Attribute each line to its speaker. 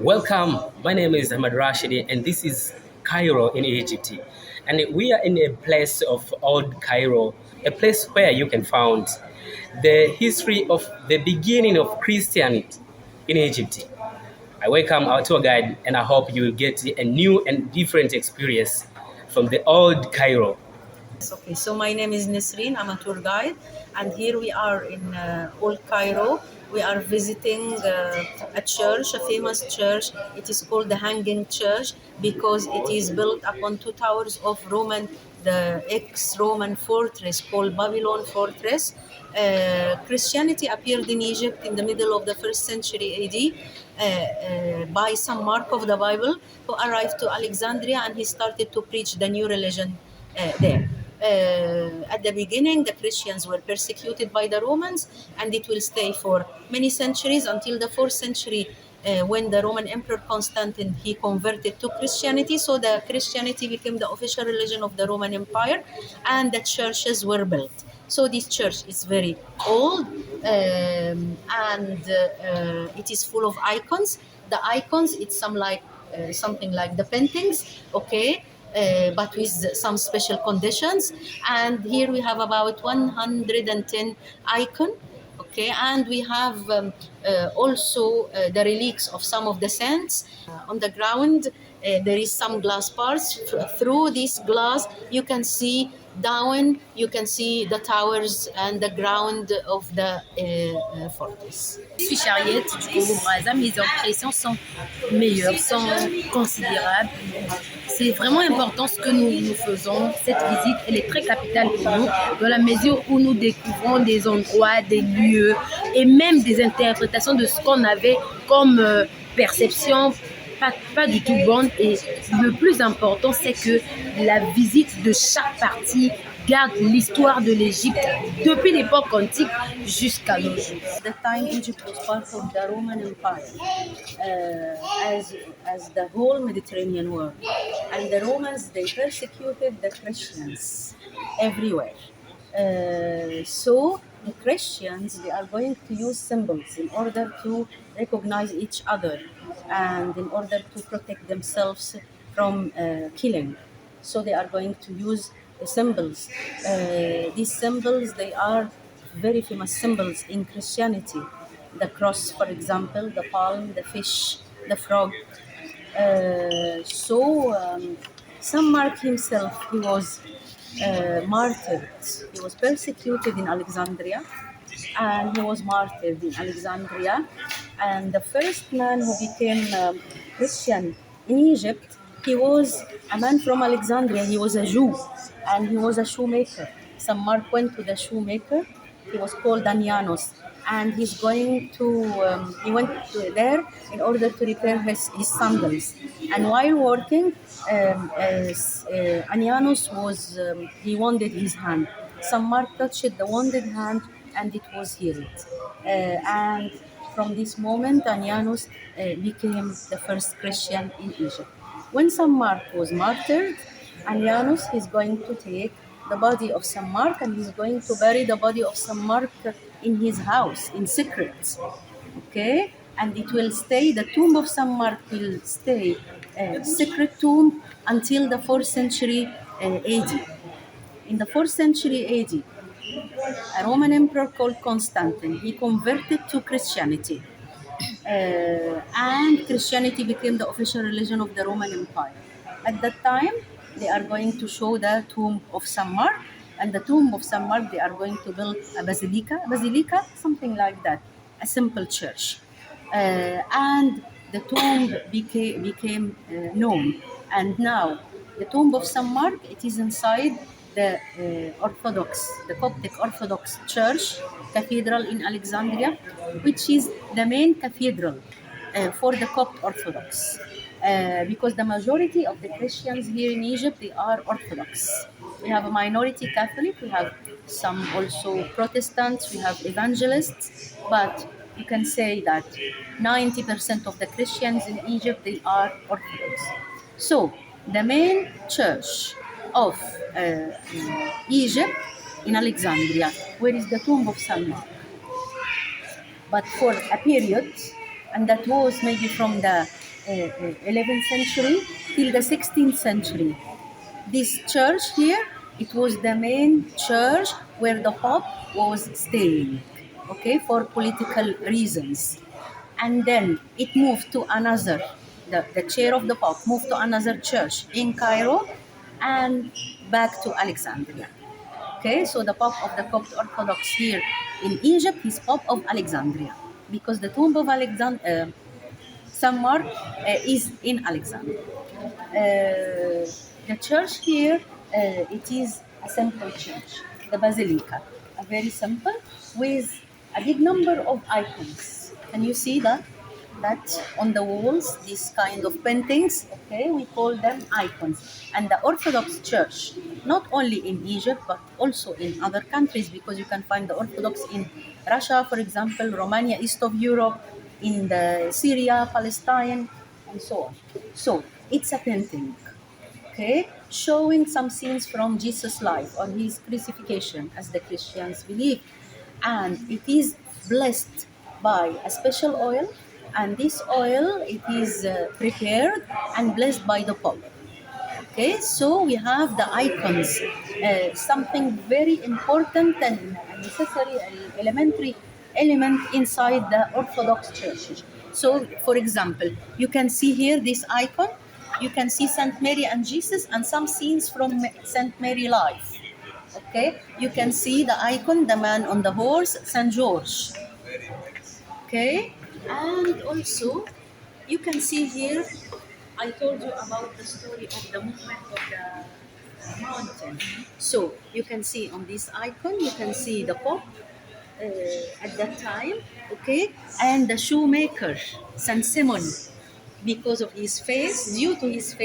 Speaker 1: Welcome. My name is Ahmad Rashidi, and this is Cairo in Egypt. And we are in a place of old Cairo, a place where you can find the history of the beginning of Christianity in Egypt. I welcome our tour guide, and I hope you will get a new and different experience from the old Cairo.
Speaker 2: Okay, so my name is Nisreen. I'm a tour guide, and here we are in Old Cairo. We are visiting a church, a famous church. It is called the Hanging Church because it is built upon two towers of the ex-Roman fortress called Babylon Fortress. Christianity appeared in Egypt in the middle of the first century AD by some Mark of the Bible who arrived to Alexandria, and he started to preach the new religion there. At the beginning, the Christians were persecuted by the Romans, and it will stay for many centuries until the fourth century, when the Roman Emperor Constantine he converted to Christianity. So the Christianity became the official religion of the Roman Empire, and the churches were built. So this church is very old, and it is full of icons. The icons, it's something like the paintings, okay, but with some special conditions. And here we have about 110 icon, okay, and we have also the relics of some of the saints on the ground. There is some glass parts. Through this glass you can see down, you can see the towers and the ground of the fortress.
Speaker 3: Je suis Charriette du Congo Brazza. Mes impressions sont meilleures, sont considérables. C'est vraiment important ce que nous faisons. Cette visite, elle est très capitale pour nous, dans la mesure où nous découvrons des endroits, des lieux et même des interprétations de ce qu'on avait comme perception pas du tout bonne. Et le plus important, c'est que la visite de chaque partie garde l'histoire de l'Égypte depuis l'époque antique jusqu'à nos jours.
Speaker 2: At the time, Egypt was part of the Roman Empire, as the whole Mediterranean world, and the Romans they persecuted the Christians everywhere. So the Christians they are going to use symbols in order to recognize each other and in order to protect themselves from killing. So they are going to use symbols. These symbols they are very famous symbols in Christianity. The cross, for example, the palm, the fish, the frog. Saint Mark himself, he was martyred. He was persecuted in Alexandria, and he was martyred in Alexandria. And the first man who became Christian in Egypt, he was a man from Alexandria. He was a Jew, and he was a shoemaker. Saint Mark went to the shoemaker. He was called Anianos, and he went to there in order to repair his sandals. And while working, Anianos he wounded his hand. Saint Mark touched the wounded hand, and it was healed. And from this moment, Anianos became the first Christian in Egypt. When Saint Mark was martyred, Anianos is going to take the body of Saint Mark, and he's going to bury the body of Saint Mark in his house in secret. Okay, and it will stay. The tomb of Saint Mark will stay a secret tomb until the 4th century AD. In the 4th century AD, a Roman emperor called Constantine he converted to Christianity. And Christianity became the official religion of the Roman Empire. At that time, they are going to show the tomb of Saint Mark, and the tomb of Saint Mark, they are going to build a basilica, something like that, a simple church. And the tomb became known. And now, the tomb of Saint Mark, it is inside the the Coptic Orthodox Church Cathedral in Alexandria, which is the main cathedral for the Copt Orthodox. Because the majority of the Christians here in Egypt, they are Orthodox. We have a minority Catholic, we have some also Protestants, we have evangelists, but you can say that 90% of the Christians in Egypt, they are Orthodox. So the main church of Egypt in Alexandria, where is the tomb of Saint Mark. But for a period, and that was maybe from the 11th century till the 16th century. This church here, it was the main church where the Pope was staying, okay, for political reasons. And then it moved to another, the chair of the Pope moved to another church in Cairo and back to Alexandria. Okay, so the Pope of the Coptic Orthodox here in Egypt is Pope of Alexandria because the tomb of St. Mark is in Alexandria. The church here, it is a simple church, the basilica, a very simple with a big number of icons. Can you see that? That on the walls, these kind of paintings, okay, we call them icons. And the Orthodox Church, not only in Egypt but also in other countries, because you can find the Orthodox in Russia, for example, Romania, east of Europe, in the Syria, Palestine, and so on. So it's a painting, okay, showing some scenes from Jesus' life or his crucifixion, as the Christians believe, and it is blessed by a special oil, and this oil it is prepared and blessed by the Pope. Okay, so we have the icons, something very important and necessary and elementary element inside the Orthodox churches. So, for example, you can see here this icon. You can see Saint Mary and Jesus and some scenes from Saint Mary life. Okay, you can see the icon, the man on the horse, Saint George. Okay, and also you can see here, I told you about the story of the movement of the mountain. So you can see on this icon, you can see the Pope at that time, okay, and the shoemaker, Saint Simon, because of his face, due to his face.